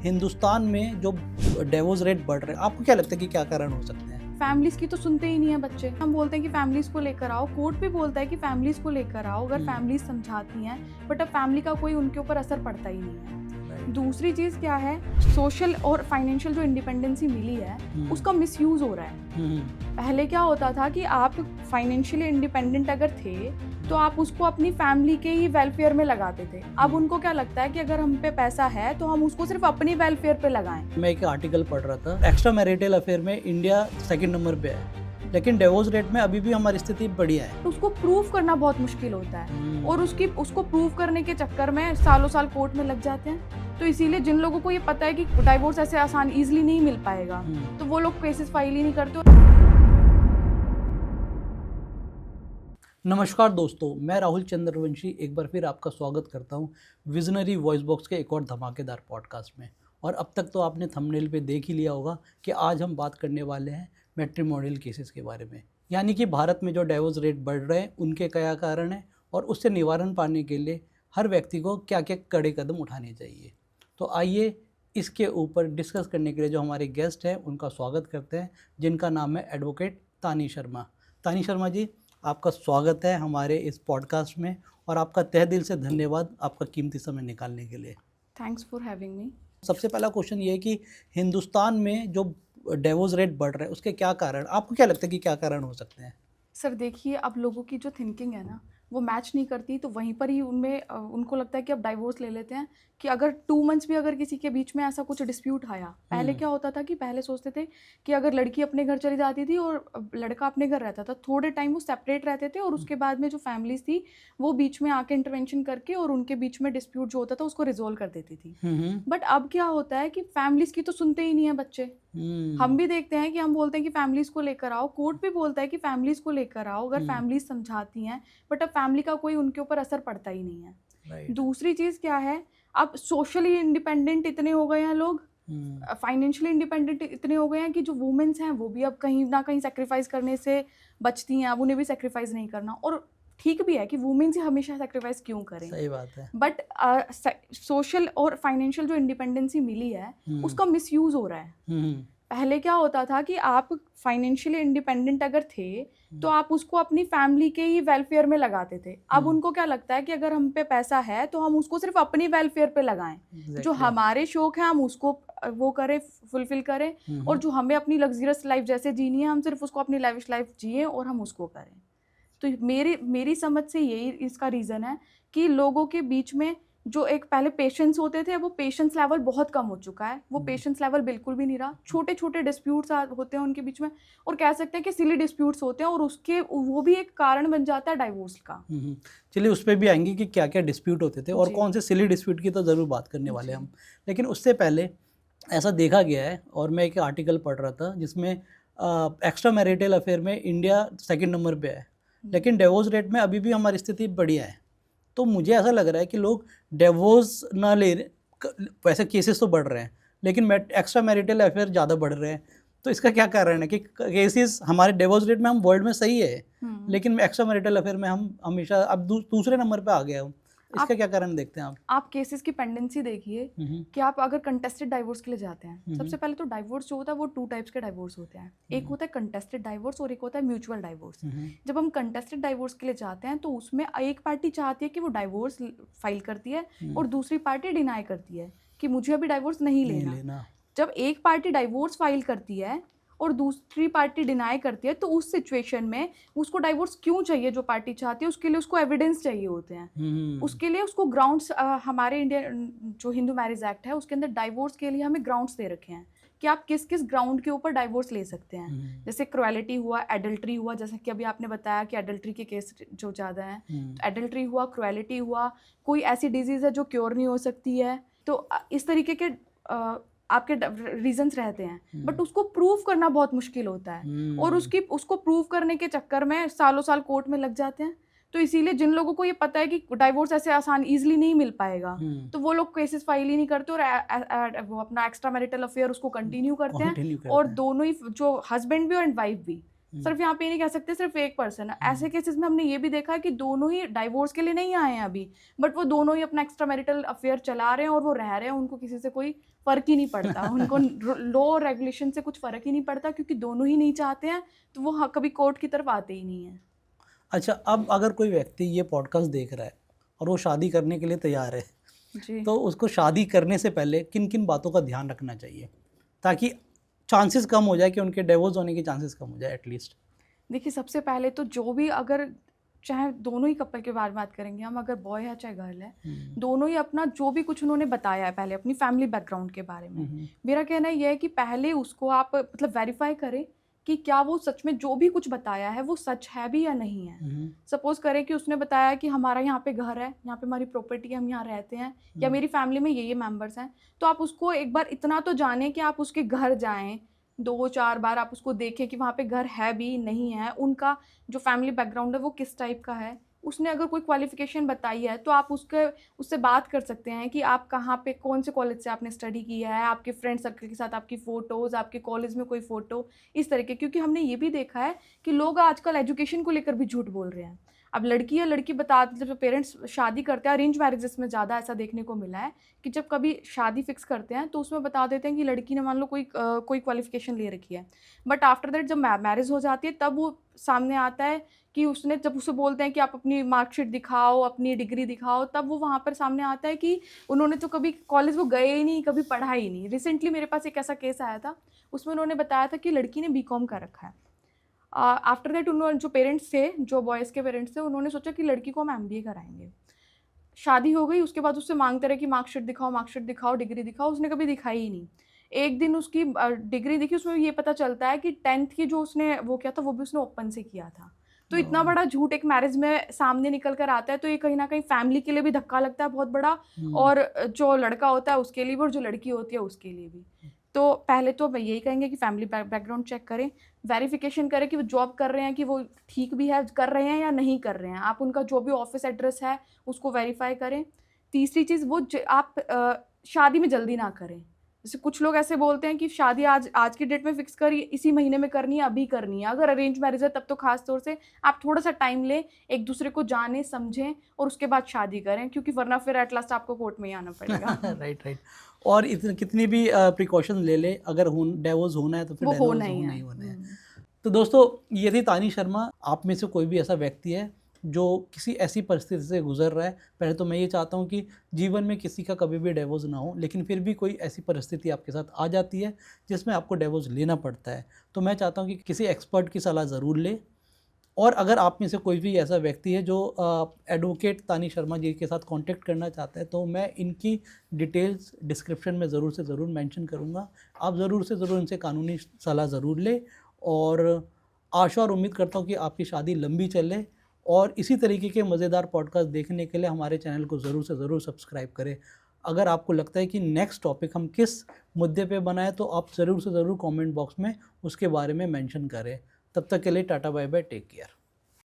हिंदुस्तान में जो divorce rate बढ़ रहे हैं, आपको क्या लगता है कि क्या कारण हो सकते हैं? फैमिलीज की तो सुनते ही नहीं है बच्चे। हम बोलते हैं कि फैमिलीज को लेकर आओ, कोर्ट भी बोलता है कि फैमिलीज को लेकर आओ अगर फैमिलीज समझाती हैं, बट अब फैमिली का कोई उनके ऊपर असर पड़ता ही नहीं है। दूसरी चीज क्या है, सोशल और फाइनेंशियल जो इंडिपेंडेंसी मिली है उसका मिसयूज हो रहा है। पहले क्या होता था कि आप फाइनेंशियली इंडिपेंडेंट अगर थे तो आप उसको अपनी फैमिली के ही वेलफेयर में लगाते थे। अब उनको क्या लगता है कि अगर हम पे पैसा है तो हम उसको सिर्फ अपनी वेलफेयर पे लगाएं। मैं एक आर्टिकल पढ़ रहा था, एक्स्ट्रा मैरिटल अफेयर में इंडिया सेकंड नंबर पे है, लेकिन डिवोर्स रेट में अभी भी हमारी स्थिति बढ़िया है। तो उसको प्रूव करना बहुत मुश्किल होता है और उसको प्रूव करने के चक्कर में सालों साल कोर्ट में लग जाते हैं। तो इसीलिए जिन लोगों को ये पता है कि डाइवोर्स ऐसे आसान इजीली नहीं मिल पाएगा तो वो लोग केसेस फाइल ही नहीं करते। नमस्कार दोस्तों, मैं राहुल चंद्रवंशी एक बार फिर आपका स्वागत करता हूं विजनरी वॉइस बॉक्स के एक और धमाकेदार पॉडकास्ट में। और अब तक तो आपने थंबनेल पे देख ही लिया होगा कि आज हम बात करने वाले हैं मैट्रिमोनियल केसेस के बारे में, यानी कि भारत में जो डिवोर्स रेट बढ़ रहे हैं उनके क्या कारण हैं और उससे निवारण पाने के लिए हर व्यक्ति को क्या क्या कड़े कदम उठाने चाहिए। तो आइए इसके ऊपर डिस्कस करने के लिए जो हमारे गेस्ट हैं उनका स्वागत करते हैं, जिनका नाम है एडवोकेट तानी शर्मा। तानी शर्मा जी, आपका स्वागत है हमारे इस पॉडकास्ट में और आपका तहे दिल से धन्यवाद आपका कीमती समय निकालने के लिए। Thanks for having me. सबसे पहला क्वेश्चन ये है कि हिंदुस्तान में जो डिवोर्स रेट बढ़ रहा है उसके क्या कारण, आपको क्या लगता है कि क्या कारण हो सकते हैं? सर देखिए, अब लोगों की जो थिंकिंग है ना वो मैच नहीं करती, तो वहीं पर ही उनमें उनको लगता है कि अब डाइवोर्स ले लेते हैं। कि अगर 2 मंथ्स भी अगर किसी के बीच में ऐसा कुछ डिस्प्यूट आया, पहले क्या होता था कि पहले सोचते थे कि अगर लड़की अपने घर चली जाती थी और लड़का अपने घर रहता था, थोड़े टाइम वो सेपरेट रहते थे और उसके बाद में जो फैमिलीज थी वो बीच में आके इंटरवेंशन करके और उनके बीच में डिस्प्यूट जो होता था उसको रिजोल्व कर देती थी। बट अब क्या होता है कि फैमिलीज की तो सुनते ही नहीं है बच्चे। हम भी देखते हैं कि हम बोलते हैं कि फैमिलीज को लेकर आओ, कोर्ट भी बोलता है कि फैमिलीज को लेकर आओ अगर फैमिलीज समझाती हैं, बट अब फैमिली का कोई उनके ऊपर असर पड़ता ही नहीं है। दूसरी चीज क्या है, अब सोशली इंडिपेंडेंट इतने हो गए हैं लोग, फाइनेंशियली इंडिपेंडेंट इतने हो गए हैं कि जो वुमेन्स हैं वो भी अब कहीं ना कहीं सेक्रीफाइस करने से बचती हैं। अब उन्हें भी सेक्रीफाइस नहीं करना, और ठीक भी है कि वुमेन्स ही हमेशा सेक्रीफाइस क्यों करें। सही बात है। बट सोशल और फाइनेंशियल जो इंडिपेंडेंसी मिली है उसका मिसयूज हो रहा है। पहले क्या होता था कि आप फाइनेंशियली इंडिपेंडेंट अगर थे तो आप उसको अपनी फैमिली के ही वेलफेयर में लगाते थे। अब उनको क्या लगता है कि अगर हम पे पैसा है तो हम उसको सिर्फ अपनी वेलफेयर पे लगाएं। जो हमारे शौक है हम उसको वो करें, फुलफिल करें, और जो हमें अपनी लग्जरियस लाइफ जैसे जीनी है हम सिर्फ उसको अपनी लैविश लाइफ जिए और हम उसको करें। तो मेरी समझ से यही इसका रीज़न है कि लोगों के बीच में जो एक पहले पेशेंस होते थे वो पेशेंस लेवल बहुत कम हो चुका है। वो पेशेंस लेवल बिल्कुल भी नहीं रहा। छोटे छोटे डिस्प्यूट्स होते हैं उनके बीच में, और कह सकते हैं कि सिली डिस्प्यूट्स होते हैं, और उसके वो भी एक कारण बन जाता है डाइवोर्स का। चलिए उस पर भी आएंगे कि क्या क्या डिस्प्यूट होते थे और कौन से सिली डिस्प्यूट की तो ज़रूर बात करने वाले हम। लेकिन उससे पहले ऐसा देखा गया है, और मैं एक आर्टिकल पढ़ रहा था जिसमें एक्स्ट्रा मैरिटल अफेयर में इंडिया सेकंड नंबर पे है, लेकिन डिवोर्स रेट में अभी भी हमारी स्थिति बढ़िया है। तो मुझे ऐसा लग रहा है कि लोग डिवोर्स ना ले, वैसे केसेस तो बढ़ रहे हैं लेकिन एक्स्ट्रा मैरिटल अफेयर ज़्यादा बढ़ रहे हैं। तो इसका क्या कारण है कि केसेस हमारे डिवोर्स रेट में हम वर्ल्ड में सही है, लेकिन एक्स्ट्रा मैरिटल अफेयर में हम हमेशा अब दूसरे नंबर पे आ गए हम। इसका क्या कारण देखते हैं आप केसेस की पेंडेंसी देखिए कि आप अगर कंटेस्टेड डाइवोर्स के लिए जाते हैं, सबसे पहले तो डाइवोर्स जो होता है वो 2 टाइप्स के डाइवोर्स होते हैं। एक होता है कंटेस्टेड डाइवोर्स और एक होता है म्यूचुअल डाइवोर्स। जब हम कंटेस्टेड डाइवोर्स के लिए जाते हैं तो उसमें एक पार्टी चाहती है कि वो डाइवोर्स फाइल करती है और दूसरी पार्टी डिनाई करती है कि मुझे अभी डाइवोर्स नहीं लेना। जब एक पार्टी डाइवोर्स फाइल करती है और दूसरी पार्टी डिनाई करती है तो उस सिचुएशन में उसको डाइवोर्स क्यों चाहिए, जो पार्टी चाहती है उसके लिए उसको एविडेंस चाहिए होते हैं। उसके लिए उसको ग्राउंड्स, हमारे इंडिया जो हिंदू मैरिज एक्ट है उसके अंदर डाइवोर्स के लिए हमें ग्राउंड्स दे रखे हैं कि आप किस किस ग्राउंड के ऊपर डाइवोर्स ले सकते हैं। जैसे क्रुएलिटी हुआ, एडल्ट्री हुआ, जैसे कि अभी आपने बताया कि एडल्ट्री के केस जो ज़्यादा हैं, तो एडल्ट्री हुआ, क्रुएलिटी हुआ, कोई ऐसी डिजीज़ है जो क्योर नहीं हो सकती है, तो इस तरीके के आपके रीजंस रहते हैं। बट उसको प्रूव करना बहुत मुश्किल होता है और उसको प्रूव करने के चक्कर में सालों साल कोर्ट में लग जाते हैं। तो इसीलिए जिन लोगों को ये पता है कि डाइवोर्स ऐसे आसान इजीली नहीं मिल पाएगा तो वो लोग केसेस फाइल ही नहीं करते और वो अपना एक्स्ट्रा मैरिटल अफेयर उसको कंटिन्यू करते हैं। और दोनों ही, जो हस्बैंड भी और वाइफ भी, सिर्फ यहाँ पे नहीं कह सकते सिर्फ एक पर्सन है। ऐसे केसेस में हमने ये भी देखा है कि दोनों ही डाइवोर्स के लिए नहीं आए हैं अभी, बट वो दोनों ही अपना एक्स्ट्रा मैरिटल अफेयर चला रहे हैं और वो रह रहे हैं, उनको किसी से कोई फर्क ही नहीं पड़ता, उनको लॉ रेगुलेशन से कुछ फर्क ही नहीं पड़ता, क्योंकि दोनों ही नहीं चाहते हैं तो वो कभी कोर्ट की तरफ आते ही नहीं है। अच्छा, अब अगर कोई व्यक्ति ये पॉडकास्ट देख रहा है और वो शादी करने के लिए तैयार है जी, तो उसको शादी करने से पहले किन किन बातों का ध्यान रखना चाहिए ताकि चांसेस कम हो जाए कि उनके डिवोर्स होने के चांसेस कम हो जाए एटलीस्ट? देखिए सबसे पहले तो जो भी, अगर चाहे दोनों ही कपल के बारे में बात करेंगे हम, अगर बॉय है चाहे गर्ल है, दोनों ही अपना जो भी कुछ उन्होंने बताया है पहले अपनी फैमिली बैकग्राउंड के बारे में, मेरा कहना यह है कि पहले उसको आप मतलब वेरीफाई करें कि क्या वो सच में जो भी कुछ बताया है वो सच है भी या नहीं है। सपोज करें कि उसने बताया कि हमारा यहाँ पे घर है, यहाँ पे हमारी प्रॉपर्टी है, हम यहाँ रहते हैं, या मेरी फैमिली में ये मेंबर्स हैं, तो आप उसको एक बार इतना तो जानें कि आप उसके घर जाएं, 2-4 बार आप उसको देखें कि वहाँ पे घर है भी नहीं है, उनका जो फैमिली बैकग्राउंड है वो किस टाइप का है। उसने अगर कोई क्वालिफिकेशन बताई है तो आप उससे बात कर सकते हैं कि आप कहाँ पे, कौन से कॉलेज से आपने स्टडी किया है, आपके फ्रेंड सर्कल के साथ आपकी फ़ोटोज़, आपके कॉलेज में कोई फ़ोटो, इस तरीके। क्योंकि हमने ये भी देखा है कि लोग आजकल एजुकेशन को लेकर भी झूठ बोल रहे हैं। अब लड़की या लड़की जब पेरेंट्स शादी करते हैं, अरेंज मैरिजेस में ज़्यादा ऐसा देखने को मिला है कि जब कभी शादी फिक्स करते हैं तो उसमें बता देते हैं कि लड़की ने मान लो कोई क्वालिफिकेशन ले रखी है, बट आफ्टर दैट जब मैरिज हो जाती है तब वो सामने आता है कि उसने, जब उसे बोलते हैं कि आप अपनी मार्कशीट दिखाओ, अपनी डिग्री दिखाओ, तब वो वहाँ पर सामने आता है कि उन्होंने तो कभी कॉलेज वो गए ही नहीं, कभी पढ़ा ही नहीं। रिसेंटली मेरे पास एक ऐसा केस आया था, उसमें उन्होंने बताया था कि लड़की ने बीकॉम कर रखा है। आफ्टर दैट उन्होंने, जो पेरेंट्स थे, जो बॉयज़ के पेरेंट्स थे, उन्होंने सोचा कि लड़की को हम एमबीए कराएंगे। शादी हो गई, उसके बाद उससे मांगते रहे कि मार्कशीट दिखाओ, डिग्री दिखाओ, उसने कभी दिखाई ही नहीं। एक दिन उसकी डिग्री दिखी, उसमें ये पता चलता है कि 10th की जो उसने वो किया था वो भी उसने ओपन से किया था। तो इतना बड़ा झूठ एक मैरिज में सामने निकल कर आता है, तो ये कहीं ना कहीं फैमिली के लिए भी धक्का लगता है बहुत बड़ा, और जो लड़का होता है उसके लिए भी, और जो लड़की होती है उसके लिए भी। तो पहले तो मैं यही कहेंगे कि फैमिली बैकग्राउंड चेक करें, वेरिफिकेशन करें कि वो जॉब कर रहे हैं, कि वो ठीक भी है, कर रहे हैं या नहीं कर रहे हैं। आप उनका जो भी ऑफिस एड्रेस है उसको वेरीफाई करें। तीसरी चीज़, आप शादी में जल्दी ना करें। जैसे कुछ लोग ऐसे बोलते हैं कि शादी आज की डेट में फिक्स करी, इसी महीने में करनी है, अभी करनी है। अगर अरेंज मैरिज है तब तो खास तौर से आप थोड़ा सा टाइम लें, एक दूसरे को जाने समझें और उसके बाद शादी करें, क्योंकि वरना फिर एट लास्ट आपको कोर्ट में ही आना पड़ेगा। राइट। और इतने कितनी भी प्रिकॉशन ले ले, अगर डिवोर्स होना है तो फिर वो डिवोर्स होना ही होना है। है। तो दोस्तों, ये थी तानी शर्मा। आप में से कोई भी ऐसा व्यक्ति है जो किसी ऐसी परिस्थिति से गुजर रहा है, पहले तो मैं ये चाहता हूँ कि जीवन में किसी का कभी भी डिवोर्स ना हो, लेकिन फिर भी कोई ऐसी परिस्थिति आपके साथ आ जाती है जिसमें आपको डिवोर्स लेना पड़ता है, तो मैं चाहता हूँ कि किसी एक्सपर्ट की सलाह ज़रूर लें। और अगर आप में से कोई भी ऐसा व्यक्ति है जो एडवोकेट तानी शर्मा जी के साथ कांटेक्ट करना चाहता है, तो मैं इनकी डिटेल्स डिस्क्रिप्शन में ज़रूर से ज़रूर मेंशन करूँगा। आप ज़रूर से ज़रूर इनसे कानूनी सलाह ज़रूर लें, और आशा और उम्मीद करता हूँ कि आपकी शादी लंबी चले। और इसी तरीके के मज़ेदार पॉडकास्ट देखने के लिए हमारे चैनल को ज़रूर से ज़रूर सब्सक्राइब करें। अगर आपको लगता है कि नेक्स्ट टॉपिक हम किस मुद्दे पे बनाएं, तो आप ज़रूर से ज़रूर कमेंट बॉक्स में उसके बारे में मेंशन करें। तब तक के लिए tata bye bye, take care.